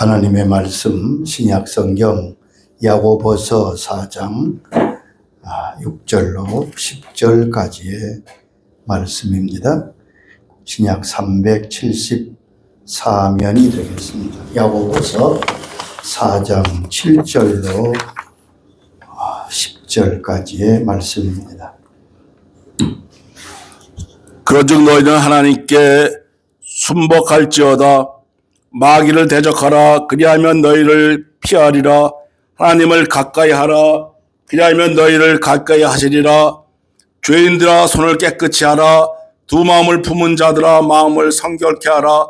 하나님의 말씀 신약 성경 야고보서 4장 6절로 10절까지의 말씀입니다. 신약 374면이 되겠습니다. 야고보서 4장 7절로 10절까지의 말씀입니다. 그런즉 너희는 하나님께 순복할지어다. 마귀를 대적하라. 그리하면 너희를 피하리라. 하나님을 가까이 하라. 그리하면 너희를 가까이 하시리라. 죄인들아, 손을 깨끗이 하라. 두 마음을 품은 자들아, 마음을 성결케 하라.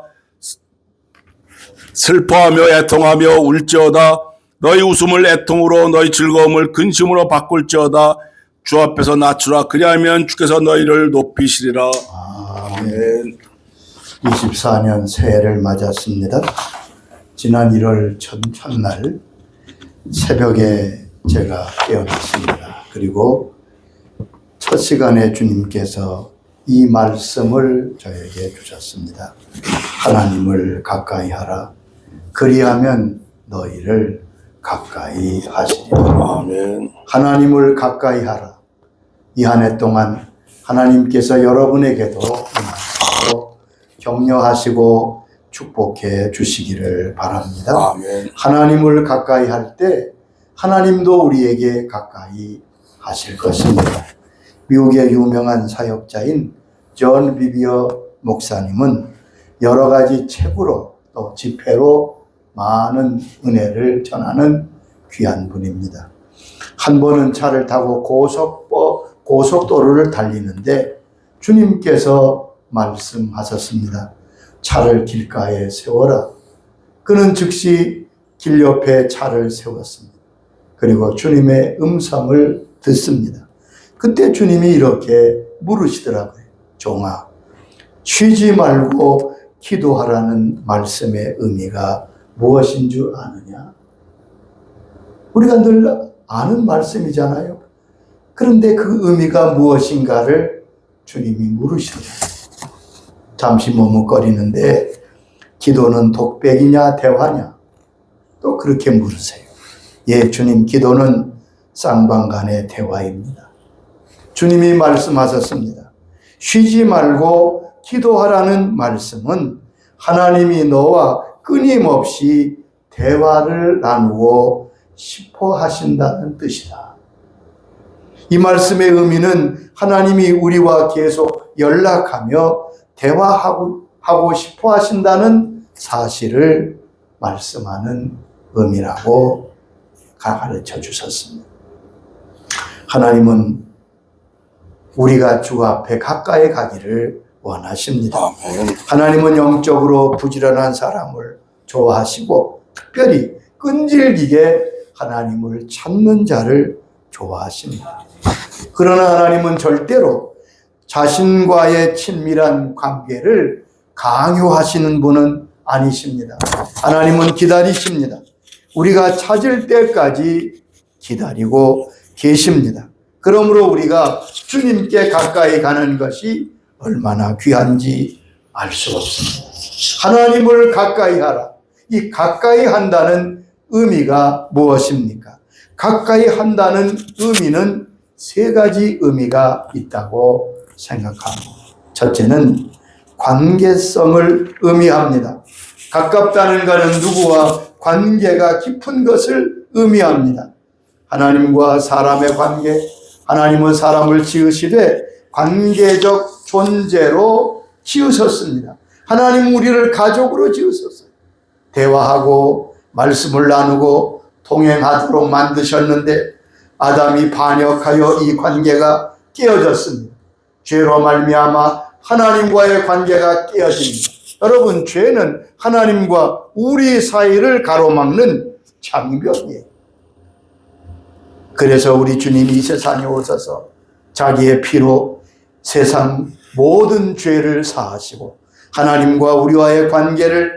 슬퍼하며 애통하며 울지어다. 너희 웃음을 애통으로, 너희 즐거움을 근심으로 바꿀지어다. 주 앞에서 낮추라. 그리하면 주께서 너희를 높이시리라. 아멘. 24년 새해를 맞았습니다. 지난 1월 첫날 새벽에 제가 깨어났습니다. 그리고 첫 시간에 주님께서 이 말씀을 저에게 주셨습니다. 하나님을 가까이 하라. 그리하면 너희를 가까이 하시리라. 아멘. 하나님을 가까이 하라. 이 한 해 동안 하나님께서 여러분에게도 격려하시고 축복해 주시기를 바랍니다. 아멘. 하나님을 가까이 할 때 하나님도 우리에게 가까이 하실 것입니다. 미국의 유명한 사역자인 존 비비어 목사님은 여러 가지 책으로 또 집회로 많은 은혜를 전하는 귀한 분입니다. 한 번은 차를 타고 고속도로를 달리는데 주님께서 말씀하셨습니다. 차를 길가에 세워라. 그는 즉시 길 옆에 차를 세웠습니다. 그리고 주님의 음성을 듣습니다. 그때 주님이 이렇게 물으시더라고요. 종아, 쉬지 말고 기도하라는 말씀의 의미가 무엇인 줄 아느냐? 우리가 늘 아는 말씀이잖아요. 그런데 그 의미가 무엇인가를 주님이 물으시더라고요. 잠시 머뭇거리는데 기도는 독백이냐 대화냐? 또 그렇게 물으세요. 예, 주님, 기도는 쌍방간의 대화입니다. 주님이 말씀하셨습니다. 쉬지 말고 기도하라는 말씀은 하나님이 너와 끊임없이 대화를 나누고 싶어 하신다는 뜻이다. 이 말씀의 의미는 하나님이 우리와 계속 연락하며 대화하고 싶어 하신다는 사실을 말씀하는 의미라고 가르쳐 주셨습니다. 하나님은 우리가 주 앞에 가까이 가기를 원하십니다. 하나님은 영적으로 부지런한 사람을 좋아하시고 특별히 끈질기게 하나님을 찾는 자를 좋아하십니다. 그러나 하나님은 절대로 자신과의 친밀한 관계를 강요하시는 분은 아니십니다. 하나님은 기다리십니다. 우리가 찾을 때까지 기다리고 계십니다. 그러므로 우리가 주님께 가까이 가는 것이 얼마나 귀한지 알 수 없습니다. 하나님을 가까이 하라. 이 가까이 한다는 의미가 무엇입니까? 가까이 한다는 의미는 세 가지 의미가 있다고 생각합니다. 첫째는 관계성을 의미합니다. 가깝다는 것은 누구와 관계가 깊은 것을 의미합니다. 하나님과 사람의 관계, 하나님은 사람을 지으시되 관계적 존재로 지으셨습니다. 하나님은 우리를 가족으로 지으셨어요. 대화하고 말씀을 나누고 동행하도록 만드셨는데 아담이 반역하여 이 관계가 깨어졌습니다. 죄로 말미암아 하나님과의 관계가 깨어집니다. 여러분, 죄는 하나님과 우리 사이를 가로막는 장벽이에요. 그래서 우리 주님이 이 세상에 오셔서 자기의 피로 세상 모든 죄를 사하시고 하나님과 우리와의 관계를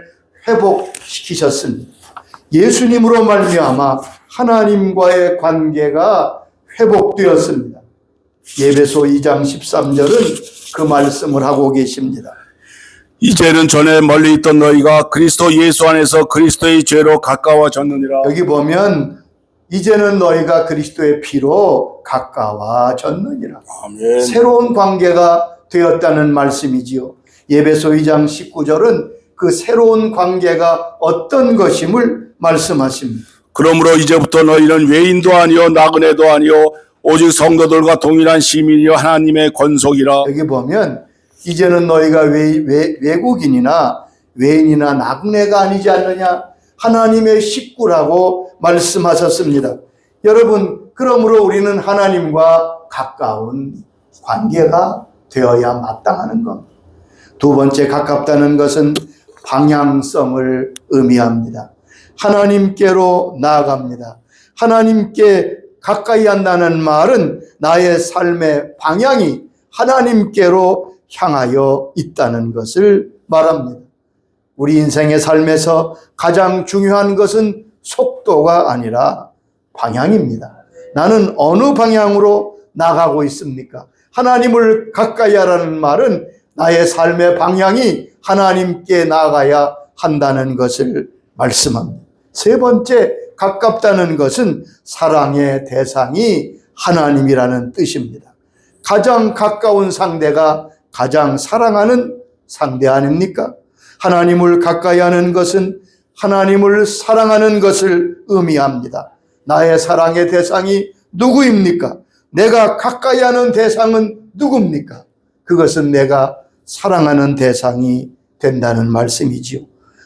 회복시키셨습니다. 예수님으로 말미암아 하나님과의 관계가 회복되었습니다. 예배소 2장 13절은 그 말씀을 하고 계십니다. 이제는 전에 멀리 있던 너희가 그리스도 예수 안에서 그리스도의 죄로 가까워졌느니라. 여기 보면 이제는 너희가 그리스도의 피로 가까워졌느니라. 아멘. 새로운 관계가 되었다는 말씀이지요. 에베소 2장 19절은 그 새로운 관계가 어떤 것임을 말씀하십니다. 그러므로 이제부터 너희는 외인도 아니요 나그네도 아니요 오직 성도들과 동일한 시민이요 하나님의 권속이라. 여기 보면 이제는 너희가 외국인이나 외인이나 나그네가 아니지 않느냐, 하나님의 식구라고 말씀하셨습니다. 여러분, 그러므로 우리는 하나님과 가까운 관계가 되어야 마땅하는 것. 두 번째, 가깝다는 것은 방향성을 의미합니다. 하나님께로 나아갑니다. 하나님께 가까이 한다는 말은 나의 삶의 방향이 하나님께로 향하여 있다는 것을 말합니다. 우리 인생의 삶에서 가장 중요한 것은 속도가 아니라 방향입니다. 나는 어느 방향으로 나가고 있습니까? 하나님을 가까이 하라는 말은 나의 삶의 방향이 하나님께 나아가야 한다는 것을 말씀합니다. 세 번째, 가깝다는 것은 사랑의 대상이 하나님이라는 뜻입니다. 가장 가까운 상대가 가장 사랑하는 상대 아닙니까? 하나님을 가까이 하는 것은 하나님을 사랑하는 것을 의미합니다. 나의 사랑의 대상이 누구입니까? 내가 가까이 하는 대상은 누굽니까? 그것은 내가 사랑하는 대상이 된다는 말씀이지요.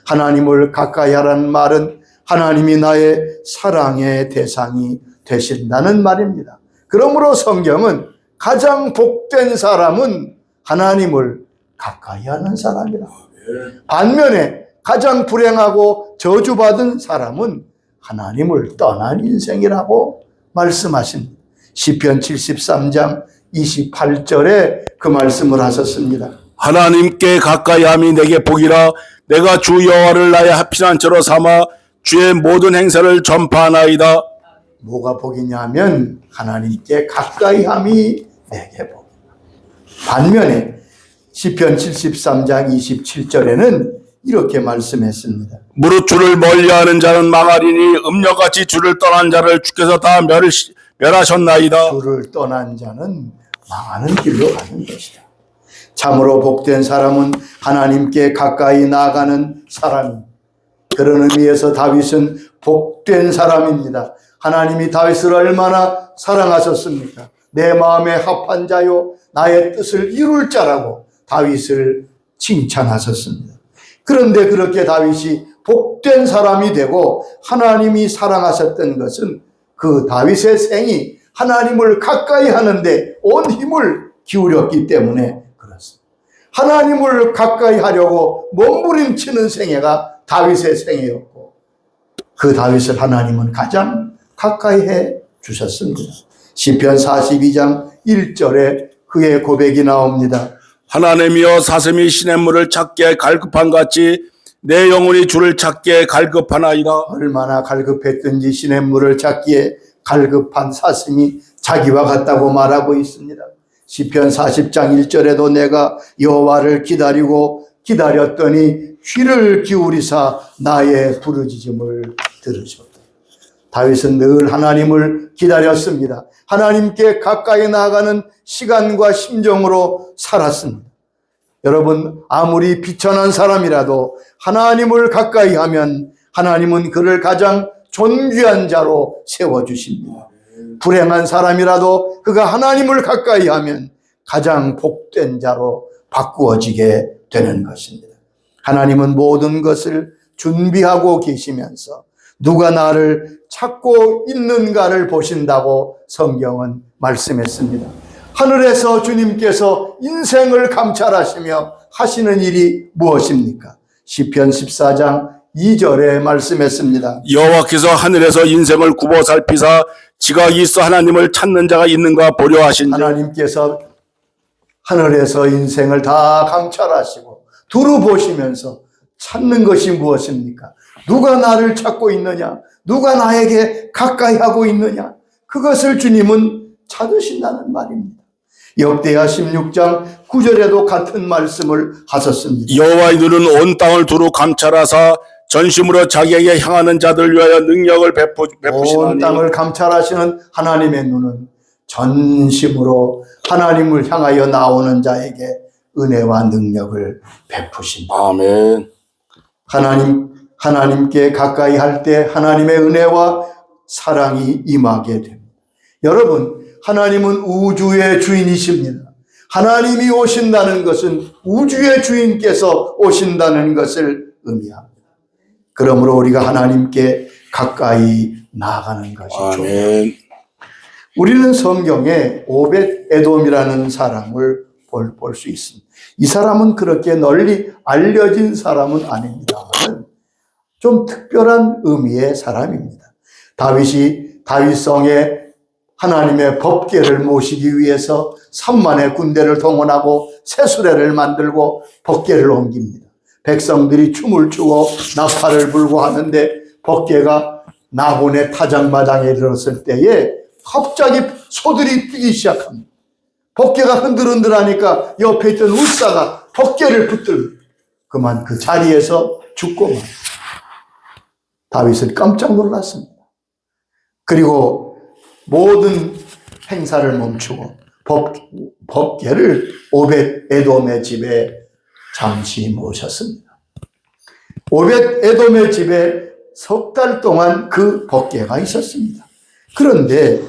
하나님을 가까이 하라는 말은 하나님이 나의 사랑의 대상이 되신다는 말입니다. 그러므로 성경은 가장 복된 사람은 하나님을 가까이 하는 사람이라. 반면에 가장 불행하고 저주받은 사람은 하나님을 떠난 인생이라고 말씀하십니다. 시편 73장 28절에 그 말씀을 하셨습니다. 하나님께 가까이함이 내게 복이라. 내가 주 여호와를 나의 피난처로 삼아 주의 모든 행사를 전파하나이다. 뭐가 복이냐 하면 하나님께 가까이함이 내게 복이다. 반면에 시편 73장 27절에는 이렇게 말씀했습니다. 무릇 주를 멀리하는 자는 망하리니 음녀같이 주를 떠난 자를 주께서 다 멸하셨나이다. 주를 떠난 자는 망하는 길로 가는 것이다. 참으로 복된 사람은 하나님께 가까이 나아가는 사람입니다. 그런 의미에서 다윗은 복된 사람입니다. 하나님이 다윗을 얼마나 사랑하셨습니까? 내 마음에 합한 자요 나의 뜻을 이룰 자라고 다윗을 칭찬하셨습니다. 그런데 그렇게 다윗이 복된 사람이 되고 하나님이 사랑하셨던 것은 그 다윗의 생이 하나님을 가까이 하는데 온 힘을 기울였기 때문에 그렇습니다. 하나님을 가까이 하려고 몸부림치는 생애가 다윗의 생애였고 그 다윗을 하나님은 가장 가까이 해 주셨습니다. 시편 42장 1절에 그의 고백이 나옵니다. 하나님이여 사슴이 시냇물을 찾기에 갈급한 같이 내 영혼이 주를 찾기에 갈급하나이다. 얼마나 갈급했든지 시냇물을 찾기에 갈급한 사슴이 자기와 같다고 말하고 있습니다. 시편 40장 1절에도 내가 여호와를 기다렸더니 귀를 기울이사 나의 부르짖음을 들으셨다. 다윗은 늘 하나님을 기다렸습니다. 하나님께 가까이 나아가는 시간과 심정으로 살았습니다. 여러분, 아무리 비천한 사람이라도 하나님을 가까이 하면 하나님은 그를 가장 존귀한 자로 세워주십니다. 불행한 사람이라도 그가 하나님을 가까이 하면 가장 복된 자로 바꾸어지게 되는 것입니다. 하나님은 모든 것을 준비하고 계시면서 누가 나를 찾고 있는가를 보신다고 성경은 말씀했습니다. 하늘에서 주님께서 인생을 감찰하시며 하시는 일이 무엇입니까? 시편 14장 2절에 말씀했습니다. 여호와께서 하늘에서 인생을 굽어 살피사 지각이 있어 하나님을 찾는 자가 있는가 보려 하신지. 하나님께서 하늘에서 인생을 다 감찰하시고 두루 보시면서 찾는 것이 무엇입니까? 누가 나를 찾고 있느냐? 누가 나에게 가까이 하고 있느냐? 그것을 주님은 찾으신다는 말입니다. 역대하 16장 9절에도 같은 말씀을 하셨습니다. 여호와의 눈은 온 땅을 두루 감찰하사 전심으로 자기에게 향하는 자들 위하여 능력을 온 베푸시나니 땅을 감찰하시는 하나님의 눈은 전심으로 하나님을 향하여 나오는 자에게 은혜와 능력을 베푸신다. 아멘. 하나님께 가까이 할 때 하나님의 은혜와 사랑이 임하게 됩니다. 여러분, 하나님은 우주의 주인이십니다. 하나님이 오신다는 것은 우주의 주인께서 오신다는 것을 의미합니다. 그러므로 우리가 하나님께 가까이 나아가는 것이 중요합니다. 아멘. 우리는 성경에 오벳 에돔이라는 사람을 볼 수 있습니다. 이 사람은 그렇게 널리 알려진 사람은 아닙니다만 좀 특별한 의미의 사람입니다. 다윗이 다윗성에 하나님의 법궤를 모시기 위해서 3만의 군대를 동원하고 새수레를 만들고 법궤를 옮깁니다. 백성들이 춤을 추고 나팔을 불고 하는데 법궤가 나곤의 타작마당에 이르렀을 때에 갑자기 소들이 뛰기 시작합니다. 법궤가 흔들흔들하니까 옆에 있던 울사가 법궤를 붙들고 그만 그 자리에서 죽고만. 다윗은 깜짝 놀랐습니다. 그리고 모든 행사를 멈추고 법궤를 오벳 에돔의 집에 잠시 모셨습니다. 오벳 에돔의 집에 석 달 동안 그 법궤가 있었습니다. 그런데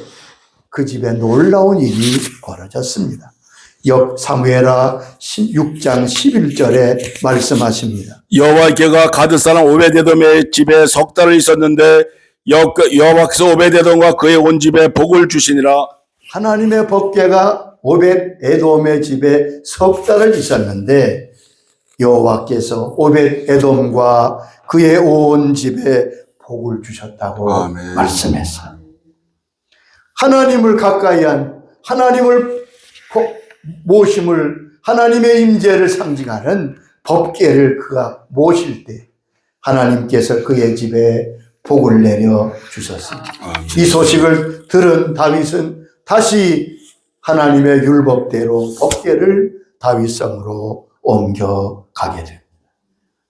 그 집에 놀라운 일이 벌어졌습니다. 사무엘하 6장 11절에 말씀하십니다. 여호와의 궤가 가드 사람 오벳에돔의 집에 석 달을 있었는데 여호와께서 오벳에돔과 그의 온 집에 복을 주시니라. 하나님의 법궤가 오벳 에돔의 집에 석 달을 있었는데 여호와께서 오벳 에돔과 그의 온 집에 복을 주셨다고 아멘. 말씀했어요. 하나님을 가까이한 하나님을 모심을 하나님의 임재를 상징하는 법궤를 그가 모실 때 하나님께서 그의 집에 복을 내려 주셨습니다. 이 소식을 들은 다윗은 다시 하나님의 율법대로 법궤를 다윗성으로 옮겨가게 됩니다.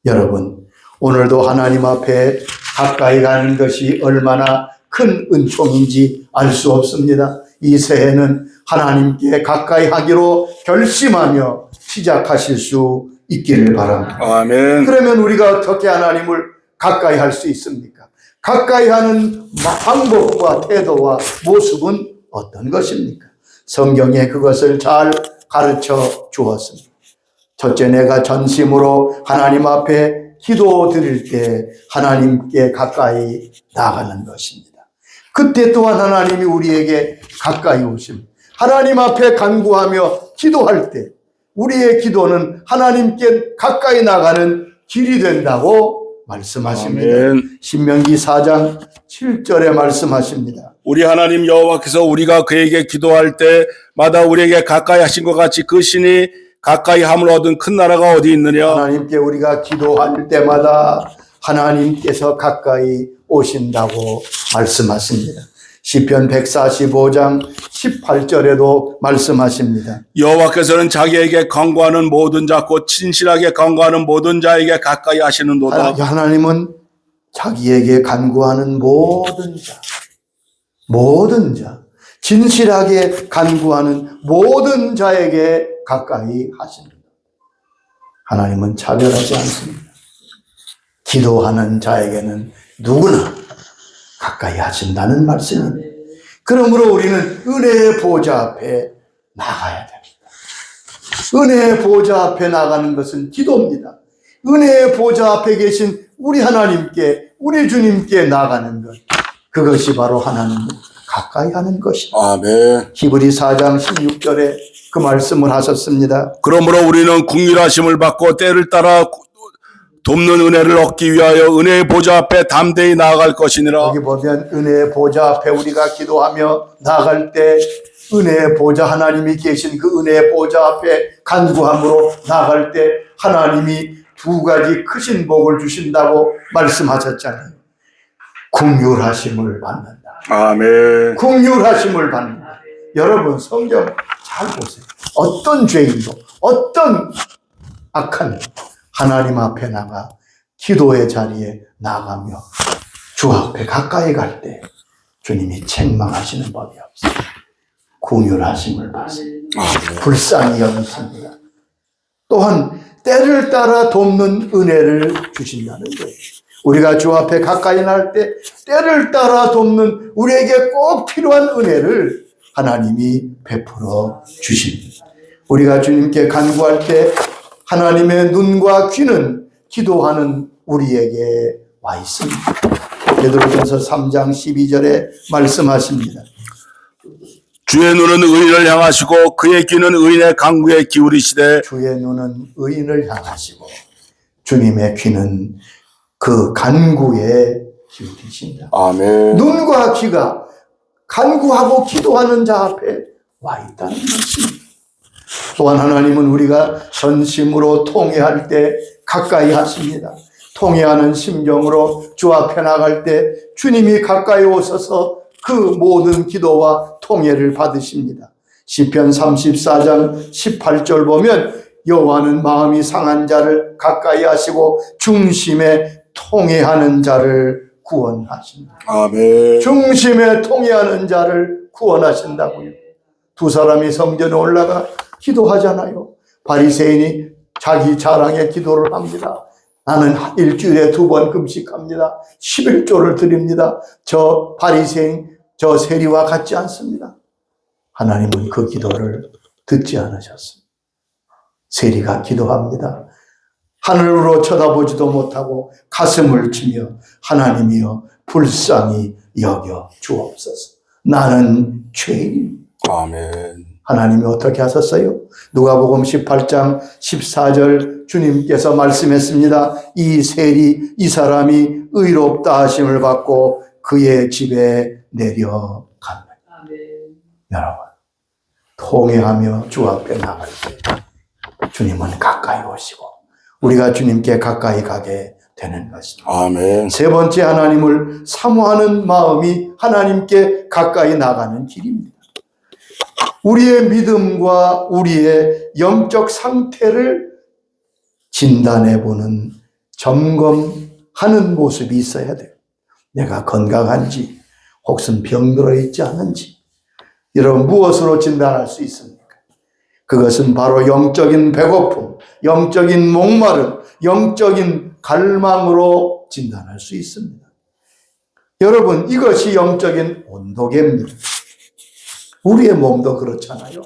여러분, 오늘도 하나님 앞에 가까이 가는 것이 얼마나 큰 은총인지 알 수 없습니다. 이 새해는 하나님께 가까이 하기로 결심하며 시작하실 수 있기를 바랍니다. 아멘. 그러면 우리가 어떻게 하나님을 가까이 할 수 있습니까? 가까이 하는 방법과 태도와 모습은 어떤 것입니까? 성경에 그것을 잘 가르쳐 주었습니다. 첫째, 내가 전심으로 하나님 앞에 기도 드릴 때 하나님께 가까이 나가는 것입니다. 그때 또한 하나님이 우리에게 가까이 오십니다. 하나님 앞에 간구하며 기도할 때 우리의 기도는 하나님께 가까이 나가는 길이 된다고 말씀하십니다. 아멘. 신명기 4장 7절에 말씀하십니다. 우리 하나님 여호와께서 우리가 그에게 기도할 때마다 우리에게 가까이 하신 것 같이 그 신이 가까이 함을 얻은 큰 나라가 어디 있느냐. 하나님께 우리가 기도할 때마다 하나님께서 가까이 오신다고 말씀하십니다. 시편 145장 18절에도 말씀하십니다. 여호와께서는 자기에게 간구하는 모든 자 곧 진실하게 간구하는 모든 자에게 가까이 하시는도다. 하나님은 자기에게 간구하는 모든 자, 진실하게 간구하는 모든 자에게 가까이 하십니다. 하나님은 차별하지 않습니다. 기도하는 자에게는 누구나 가까이 하신다는 말씀입니다. 그러므로 우리는 은혜의 보좌 앞에 나가야 됩니다. 은혜의 보좌 앞에 나가는 것은 기도입니다. 은혜의 보좌 앞에 계신 우리 하나님께, 우리 주님께 나가는 것, 그것이 바로 하나님을 가까이 하는 것입니다. 아멘. 히브리 4장 16절에 그 말씀을 하셨습니다. 그러므로 우리는 긍휼하심을 받고 때를 따라 돕는 은혜를 얻기 위하여 은혜의 보좌 앞에 담대히 나아갈 것이니라. 여기 보면 은혜의 보좌 앞에 우리가 기도하며 나아갈 때 은혜의 보좌, 하나님이 계신 그 은혜의 보좌 앞에 간구함으로 나아갈 때 하나님이 두 가지 크신 복을 주신다고 말씀하셨잖아요. 긍휼하심을 받는다. 아멘. 긍휼하심을 받는다. 여러분 성경 잘 보세요. 어떤 죄인도 어떤 악한 하나님 앞에 나가 기도의 자리에 나가며 주 앞에 가까이 갈 때 주님이 책망하시는 법이 없어요. 긍휼하심을 받습니다. 불쌍히 여기십니다. 또한 때를 따라 돕는 은혜를 주신다는 거예요. 우리가 주 앞에 가까이 날 때 때를 따라 돕는 우리에게 꼭 필요한 은혜를 하나님이 베풀어 주십니다. 우리가 주님께 간구할 때 하나님의 눈과 귀는 기도하는 우리에게 와 있습니다. 베드로전서 3장 12절에 말씀하십니다. 주의 눈은 의인을 향하시고 그의 귀는 의인의 간구에 기울이시되 주의 눈은 의인을 향하시고 주님의 귀는 그 간구에 기울이신다. 아멘. 눈과 귀가 간구하고 기도하는 자 앞에 와 있다는 것입니다. 또한 하나님은 우리가 전심으로 통회할 때 가까이 하십니다. 통회하는 심정으로 주 앞에 나갈 때 주님이 가까이 오셔서 그 모든 기도와 통회를 받으십니다. 시편 34장 18절 보면 여호와는 마음이 상한 자를 가까이 하시고 중심에 통회하는 자를 구원하신다. 아멘. 중심에 통회하는 자를 구원하신다고요. 두 사람이 성전에 올라가 기도하잖아요. 바리새인이 자기 자랑의 기도를 합니다. 나는 일주일에 2번 금식합니다. 11조를 드립니다. 저 바리새인, 저 세리와 같지 않습니다. 하나님은 그 기도를 듣지 않으셨습니다. 세리가 기도합니다. 하늘로 쳐다보지도 못하고 가슴을 치며 하나님이여 불쌍히 여겨 주옵소서. 나는 죄인입니다. 아멘. 하나님이 어떻게 하셨어요? 누가복음 18장 14절 주님께서 말씀했습니다. 이 세리, 이 사람이 의롭다 하심을 받고 그의 집에 내려간다. 여러분, 통회하며 주 앞에 나갈 때 주님은 가까이 오시고 우리가 주님께 가까이 가게 되는 것입니다. 아멘. 세 번째, 하나님을 사모하는 마음이 하나님께 가까이 나가는 길입니다. 우리의 믿음과 우리의 영적 상태를 진단해보는, 점검하는 모습이 있어야 돼요. 내가 건강한지 혹은 병들어 있지 않은지. 여러분, 무엇으로 진단할 수 있습니까? 그것은 바로 영적인 배고픔, 영적인 목마름, 영적인 갈망으로 진단할 수 있습니다. 여러분, 이것이 영적인 온도계입니다. 우리의 몸도 그렇잖아요.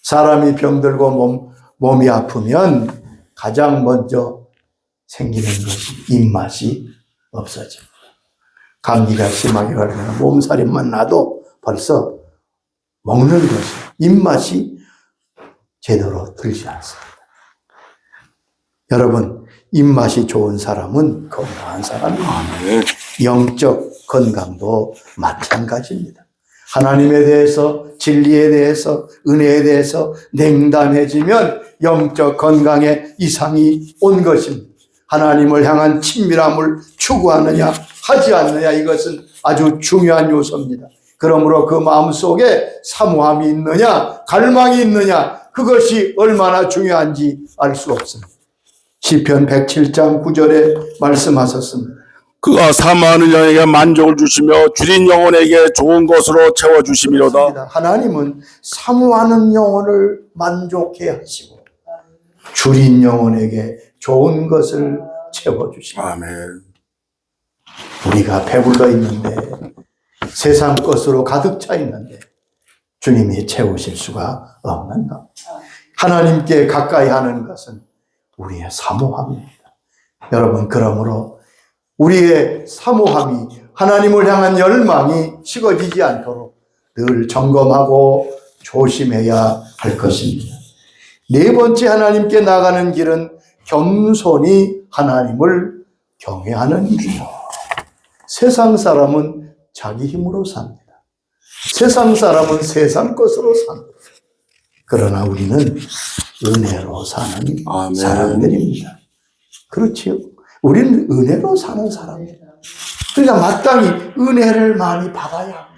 사람이 병들고 몸이 아프면 가장 먼저 생기는 것이 입맛이 없어집니다. 감기가 심하게 걸리면 몸살인만 나도 벌써 먹는 것이, 입맛이 제대로 들지 않습니다. 여러분, 입맛이 좋은 사람은 건강한 사람입니다. 아멘. 영적 건강도 마찬가지입니다. 하나님에 대해서, 진리에 대해서, 은혜에 대해서 냉담해지면 영적 건강에 이상이 온 것입니다. 하나님을 향한 친밀함을 추구하느냐 하지 않느냐, 이것은 아주 중요한 요소입니다. 그러므로 그 마음속에 사모함이 있느냐 갈망이 있느냐, 그것이 얼마나 중요한지 알 수 없습니다. 시편 107장 9절에 말씀하셨습니다. 그가 사모하는 영에게 만족을 주시며 줄인 영혼에게 좋은 것으로 채워주심이로다. 하나님은 사모하는 영혼을 만족해 하시고 줄인 영혼에게 좋은 것을 채워주십니다. 아멘. 우리가 배불러 있는데, 세상 것으로 가득 차 있는데 주님이 채우실 수가 없는 것. 하나님께 가까이 하는 것은 우리의 사모함입니다. 여러분, 그러므로 우리의 사모함이, 하나님을 향한 열망이 식어지지 않도록 늘 점검하고 조심해야 할 것입니다. 네 번째, 하나님께 나가는 길은 겸손히 하나님을 경외하는 길이요. 세상 사람은 자기 힘으로 삽니다. 세상 사람은 세상 것으로 삽니다. 그러나 우리는 은혜로 사는 아멘. 사람들입니다. 그렇지요. 우리는 은혜로 사는 사람입니다. 그러니까 마땅히 은혜를 많이 받아야 합니다.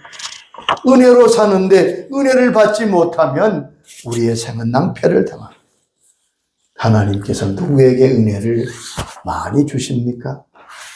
은혜로 사는데 은혜를 받지 못하면 우리의 생은 낭패를 당합니다. 하나님께서 누구에게 은혜를 많이 주십니까?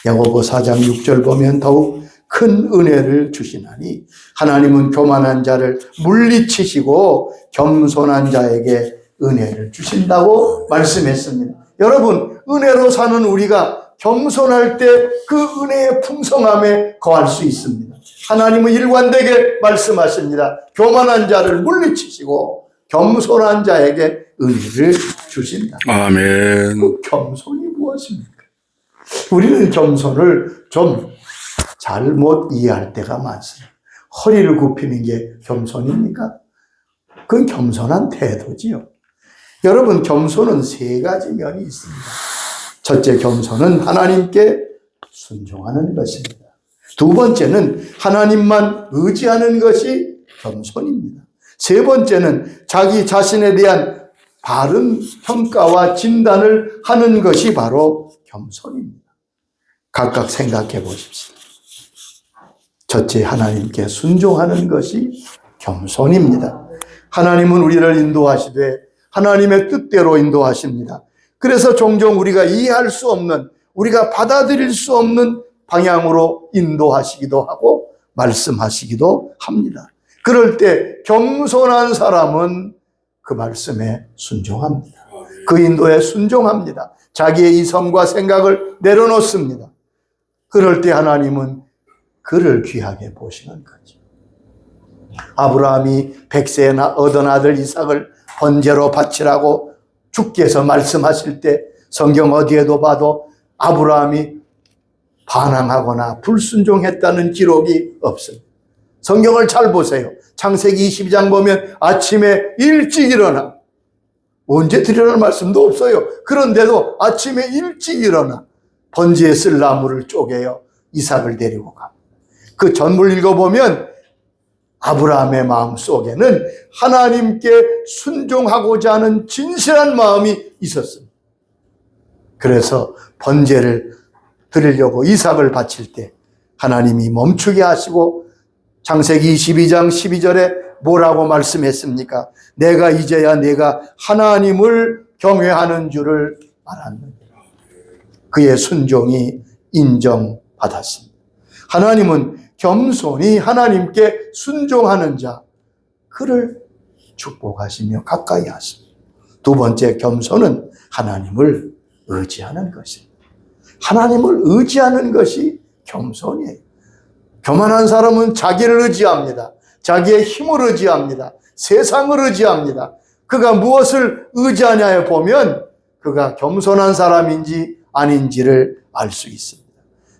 야고보 4장 6절 보면 더욱 큰 은혜를 주시나니 하나님은 교만한 자를 물리치시고 겸손한 자에게 은혜를 주신다고 말씀했습니다. 여러분, 은혜로 사는 우리가 겸손할 때 그 은혜의 풍성함에 거할 수 있습니다. 하나님은 일관되게 말씀하십니다. 교만한 자를 물리치시고 겸손한 자에게 은혜를 주신다. 아멘. 그 겸손이 무엇입니까? 우리는 겸손을 좀 잘못 이해할 때가 많습니다. 허리를 굽히는 게 겸손입니까? 그건 겸손한 태도지요. 여러분, 겸손은 세 가지 면이 있습니다. 첫째, 겸손은 하나님께 순종하는 것입니다. 두 번째는 하나님만 의지하는 것이 겸손입니다. 세 번째는 자기 자신에 대한 바른 평가와 진단을 하는 것이 바로 겸손입니다. 각각 생각해 보십시오. 첫째, 하나님께 순종하는 것이 겸손입니다. 하나님은 우리를 인도하시되 하나님의 뜻대로 인도하십니다. 그래서 종종 우리가 이해할 수 없는, 우리가 받아들일 수 없는 방향으로 인도하시기도 하고 말씀하시기도 합니다. 그럴 때 겸손한 사람은 그 말씀에 순종합니다. 그 인도에 순종합니다. 자기의 이성과 생각을 내려놓습니다. 그럴 때 하나님은 그를 귀하게 보시는 거죠. 아브라함이 100세에 얻은 아들 이삭을 번제로 바치라고 주께서 말씀하실 때 성경 어디에도 봐도 아브라함이 반항하거나 불순종했다는 기록이 없습니다. 성경을 잘 보세요. 창세기 22장 보면 아침에 일찍 일어나, 언제 드리라는 말씀도 없어요. 그런데도 아침에 일찍 일어나 번제에 쓸 나무를 쪼개어 이삭을 데리고 갑니다. 그 전물 읽어보면 아브라함의 마음 속에는 하나님께 순종하고자 하는 진실한 마음이 있었습니다. 그래서 번제를 드리려고 이삭을 바칠 때 하나님이 멈추게 하시고 창세기 22장 12절에 뭐라고 말씀했습니까? 내가 이제야 내가 하나님을 경외하는 줄을 알았느니라. 그의 순종이 인정받았습니다. 하나님은 겸손히 하나님께 순종하는 자, 그를 축복하시며 가까이 하십니다. 두 번째, 겸손은 하나님을 의지하는 것입니다. 하나님을 의지하는 것이 겸손이에요. 교만한 사람은 자기를 의지합니다. 자기의 힘을 의지합니다. 세상을 의지합니다. 그가 무엇을 의지하냐에 보면 그가 겸손한 사람인지 아닌지를 알 수 있습니다.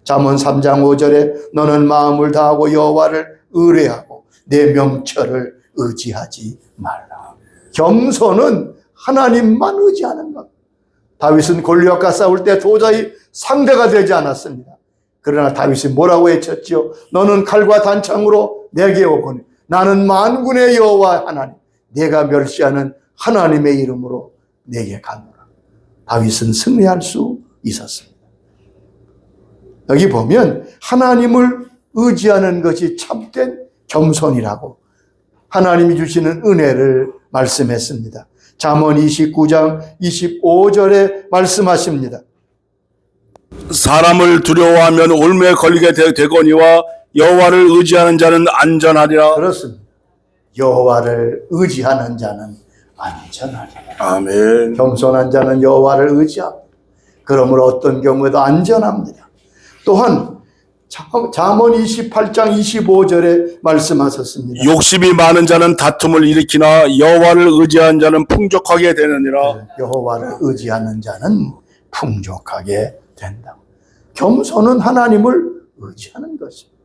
잠언 3장 5절에 너는 마음을 다하고 여호와를 의뢰하고 내 명철을 의지하지 말라. 겸손은 하나님만 의지하는 것. 다윗은 골리앗과 싸울 때 도저히 상대가 되지 않았습니다. 그러나 다윗이 뭐라고 외쳤지요? 너는 칼과 단창으로 내게 오거니 나는 만군의 여호와 하나님, 내가 멸시하는 하나님의 이름으로 내게 가노라. 다윗은 승리할 수 있었습니다. 여기 보면 하나님을 의지하는 것이 참된 겸손이라고 하나님이 주시는 은혜를 말씀했습니다. 잠언 29장 25절에 말씀하십니다. 사람을 두려워하면 올무에 걸리게 되거니와 여호와를 의지하는 자는 안전하리라. 그렇습니다. 여호와를 의지하는 자는 안전하리라. 아멘. 겸손한 자는 여호와를 의지합니다. 그러므로 어떤 경우에도 안전합니다. 또한 잠언 28장 25절에 말씀하셨습니다. 욕심이 많은 자는 다툼을 일으키나 여호와를 의지하는 자는 풍족하게 되느니라. 여호와를 의지하는 자는 풍족하게 된다. 겸손은 하나님을 의지하는 것입니다.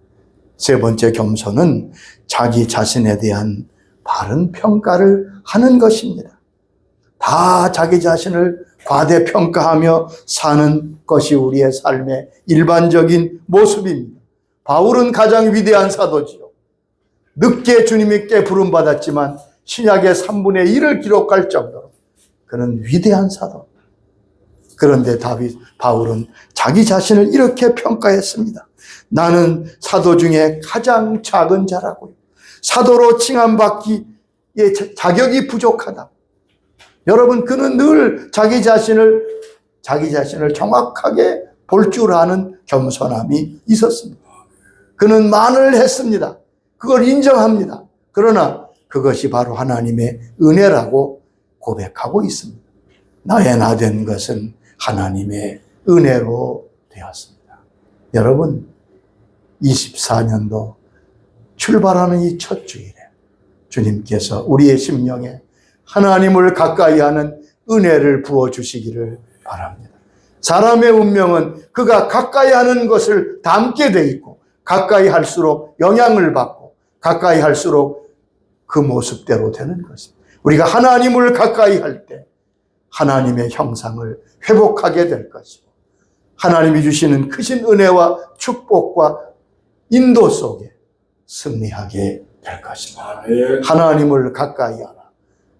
세 번째, 겸손은 자기 자신에 대한 바른 평가를 하는 것입니다. 다 자기 자신을 과대평가하며 사는 것이 우리의 삶의 일반적인 모습입니다. 바울은 가장 위대한 사도지요. 늦게 주님께 부름받았지만 신약의 3분의 1을 기록할 정도로 그는 위대한 사도. 그런데 바울은 자기 자신을 이렇게 평가했습니다. 나는 사도 중에 가장 작은 자라고요. 사도로 칭함받기에 자격이 부족하다. 여러분, 그는 늘 자기 자신을 정확하게 볼 줄 아는 겸손함이 있었습니다. 그는 만을 했습니다. 그걸 인정합니다. 그러나 그것이 바로 하나님의 은혜라고 고백하고 있습니다. 나의 나 된 것은 하나님의 은혜로 되었습니다. 여러분, 24년도 출발하는 이 첫 주일에 주님께서 우리의 심령에 하나님을 가까이 하는 은혜를 부어주시기를 바랍니다. 사람의 운명은 그가 가까이 하는 것을 담게 돼 있고, 가까이 할수록 영향을 받고, 가까이 할수록 그 모습대로 되는 것입니다. 우리가 하나님을 가까이 할 때 하나님의 형상을 회복하게 될 것이고, 하나님이 주시는 크신 은혜와 축복과 인도 속에 승리하게 될 것입니다. 하나님을 가까이 하라.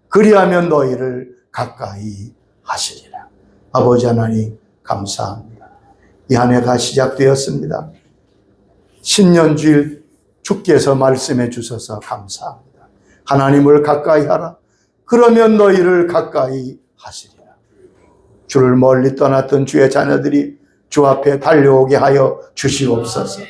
그리하면 너희를 가까이 하시리라. 아버지 하나님, 감사합니다. 이 한 해가 시작되었습니다. 신년주일 주께서 말씀해 주셔서 감사합니다. 하나님을 가까이 하라. 그러면 너희를 가까이 하시리라. 주를 멀리 떠났던 주의 자녀들이 주 앞에 달려오게 하여 주시옵소서.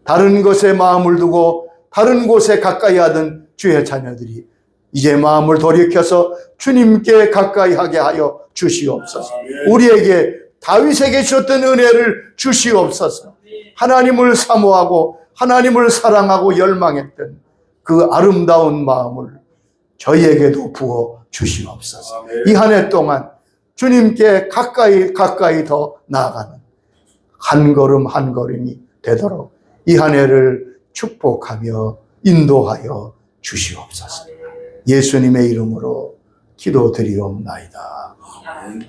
다른 것에 마음을 두고 다른 곳에 가까이 하던 주의 자녀들이 이제 마음을 돌이켜서 주님께 가까이 하게 하여 주시옵소서. 우리에게 다윗에게 주셨던 은혜를 주시옵소서. 하나님을 사모하고 하나님을 사랑하고 열망했던 그 아름다운 마음을 저희에게도 부어 주시옵소서. 이 한 해 동안 주님께 가까이 더 나아가는 한 걸음 한 걸음이 되도록 이 한 해를 축복하며 인도하여 주시옵소서. 예수님의 이름으로 기도드리옵나이다. 아멘.